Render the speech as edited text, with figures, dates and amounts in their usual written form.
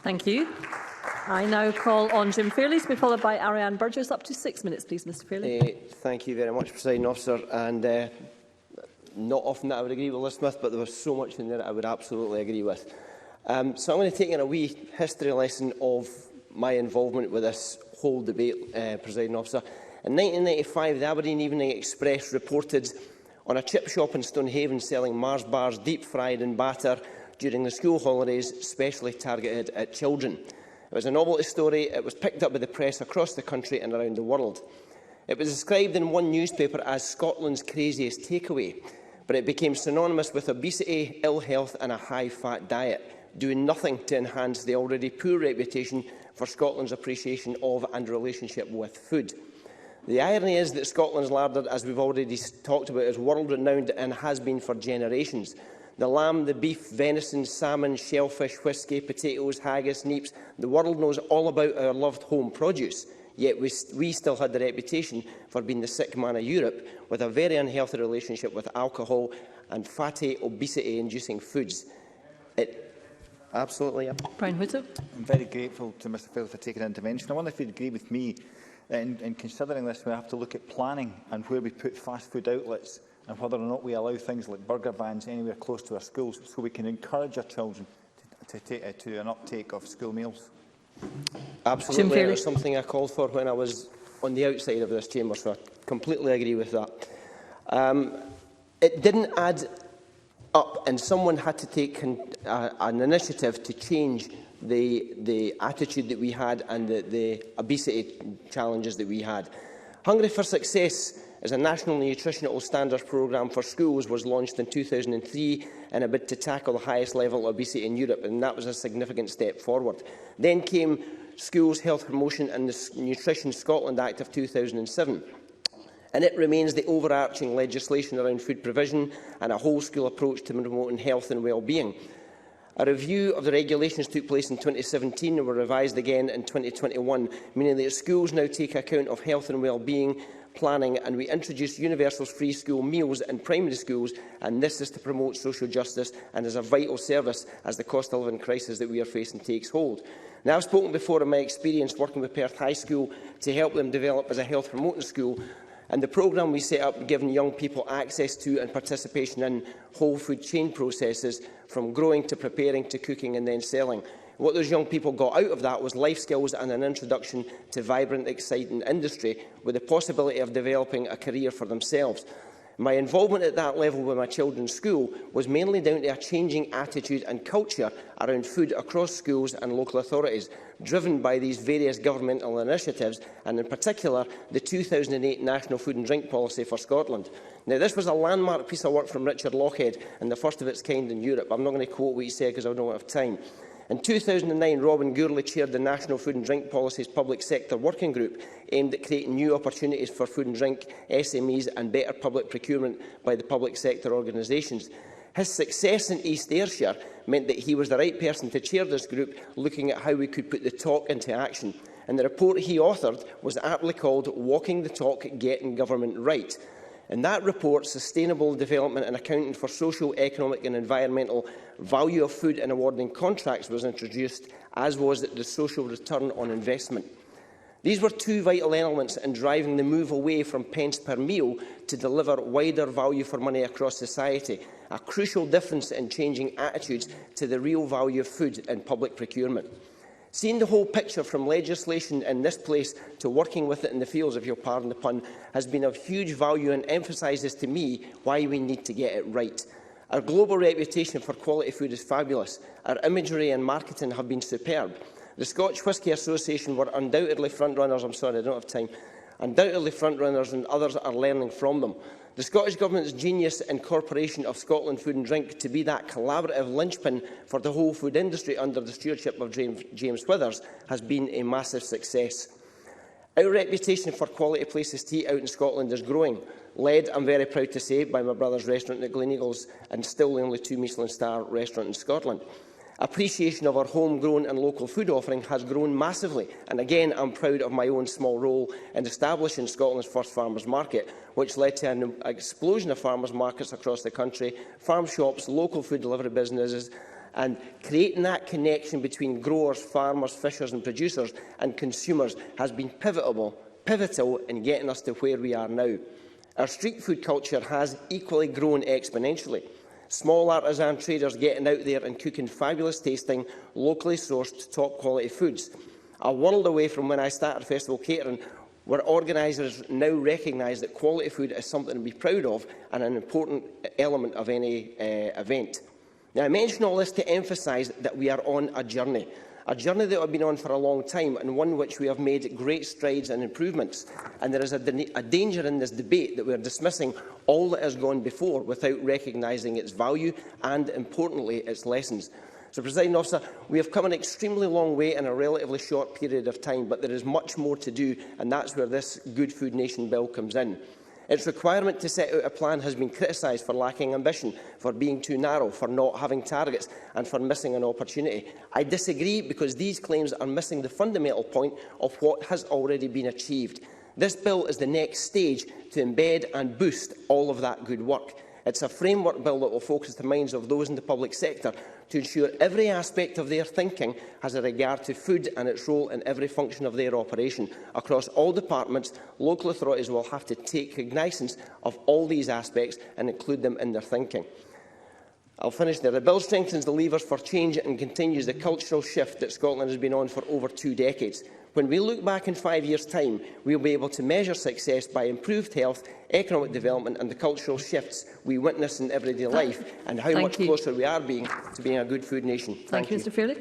Thank you. I now call on Jim Fairlie to be followed by Ariane Burgess. Up to 6 minutes, please, Mr Fairlie. Thank you very much, Presiding Officer. And not often that I would agree with Liz Smith, but there was so much in there that I would absolutely agree with. So I'm going to take in a wee history lesson of my involvement with this whole debate, Presiding Officer. In 1995, the Aberdeen Evening Express reported on a chip shop in Stonehaven selling Mars bars deep-fried in batter during the school holidays, specially targeted at children. It was a novelty story. It was picked up by the press across the country and around the world. It was described in one newspaper as Scotland's craziest takeaway, but it became synonymous with obesity, ill health and a high-fat diet, doing nothing to enhance the already poor reputation for Scotland's appreciation of and relationship with food. The irony is that Scotland's larder, as we've already talked about, is world-renowned and has been for generations. The lamb, the beef, venison, salmon, shellfish, whisky, potatoes, haggis, neeps, the world knows all about our loved home produce, yet we still had the reputation for being the sick man of Europe, with a very unhealthy relationship with alcohol and fatty, obesity-inducing foods. Absolutely. Yeah. Brian Whittle. I'm very grateful to Mr Fairlie for taking an intervention. I wonder if you'd agree with me in considering this. We have to look at planning and where we put fast food outlets and whether or not we allow things like burger vans anywhere close to our schools, so we can encourage our children to an uptake of school meals. Absolutely. It was something I called for when I was on the outside of this chamber, so I completely agree with that. It didn't add up, and someone had to take an initiative to change the attitude that we had and the obesity challenges that we had. Hungry for Success as a national nutritional standards programme for schools was launched in 2003 in a bid to tackle the highest level of obesity in Europe, and that was a significant step forward. Then came Schools Health Promotion and the Nutrition Scotland Act of 2007. And it remains the overarching legislation around food provision and a whole-school approach to promoting health and well-being. A review of the regulations took place in 2017 and were revised again in 2021, meaning that schools now take account of health and well-being planning, and we introduced universal free school meals in primary schools, and this is to promote social justice and is a vital service as the cost of living crisis that we are facing takes hold. Now, I've spoken before of my experience working with Perth High School to help them develop as a health promoting school, and the programme we set up giving young people access to and participation in whole food chain processes, from growing to preparing to cooking and then selling. What those young people got out of that was life skills and an introduction to vibrant, exciting industry with the possibility of developing a career for themselves. My involvement at that level with my children's school was mainly down to a changing attitude and culture around food across schools and local authorities, driven by these various governmental initiatives, and in particular the 2008 National Food and Drink Policy for Scotland. Now, this was a landmark piece of work from Richard Lochhead and the first of its kind in Europe. I'm not going to quote what he said because I don't have time. In 2009, Robin Gourley chaired the National Food and Drink Policy's Public Sector Working Group, aimed at creating new opportunities for food and drink SMEs and better public procurement by the public sector organisations. His success in East Ayrshire meant that he was the right person to chair this group, looking at how we could put the talk into action. And the report he authored was aptly called Walking the Talk, Getting Government Right. In that report, sustainable development and accounting for social, economic and environmental value of food and awarding contracts was introduced, as was the social return on investment. These were two vital elements in driving the move away from pence per meal to deliver wider value for money across society, a crucial difference in changing attitudes to the real value of food in public procurement. Seeing the whole picture from legislation in this place to working with it in the fields, if you'll pardon the pun, has been of huge value and emphasises to me why we need to get it right. Our global reputation for quality food is fabulous. Our imagery and marketing have been superb. The Scotch Whisky Association were undoubtedly frontrunners. I'm sorry, I don't have time. Undoubtedly frontrunners, and others are learning from them. The Scottish Government's genius incorporation of Scotland Food and Drink to be that collaborative linchpin for the whole food industry under the stewardship of James Withers has been a massive success. Our reputation for quality places to eat out in Scotland is growing, led, I'm very proud to say, by my brother's restaurant at Gleneagles, and still the only 2 Michelin star restaurant in Scotland. Appreciation of our homegrown and local food offering has grown massively, and again I'm proud of my own small role in establishing Scotland's first farmers' market, which led to an explosion of farmers' markets across the country, farm shops, local food delivery businesses, And creating that connection between growers, farmers, fishers and producers and consumers has been pivotal in getting us to where we are now. Our street food culture has equally grown exponentially. Small artisan traders getting out there and cooking fabulous tasting, locally sourced, top quality foods. A world away from when I started Festival Catering, where organisers now recognise that quality food is something to be proud of and an important element of any event. Now, I mention all this to emphasise that we are on a journey that we've been on for a long time, and one which we have made great strides and improvements. And there is a danger in this debate that we are dismissing all that has gone before without recognising its value and, importantly, its lessons. So, Presiding Officer, we have come an extremely long way in a relatively short period of time, but there is much more to do, and that's where this Good Food Nation bill comes in. Its requirement to set out a plan has been criticised for lacking ambition, for being too narrow, for not having targets and for missing an opportunity. I disagree, because these claims are missing the fundamental point of what has already been achieved. This bill is the next stage to embed and boost all of that good work. It's a framework bill that will focus the minds of those in the public sector to ensure every aspect of their thinking has a regard to food and its role in every function of their operation. Across all departments, local authorities will have to take cognizance of all these aspects and include them in their thinking. I'll finish there. The bill strengthens the levers for change and continues the cultural shift that Scotland has been on for over 2 decades. When we look back in 5 years' time, we will be able to measure success by improved health, economic development and the cultural shifts we witness in everyday life, and how much closer we are to being a good food nation. Thank you, Mr. Fairlie.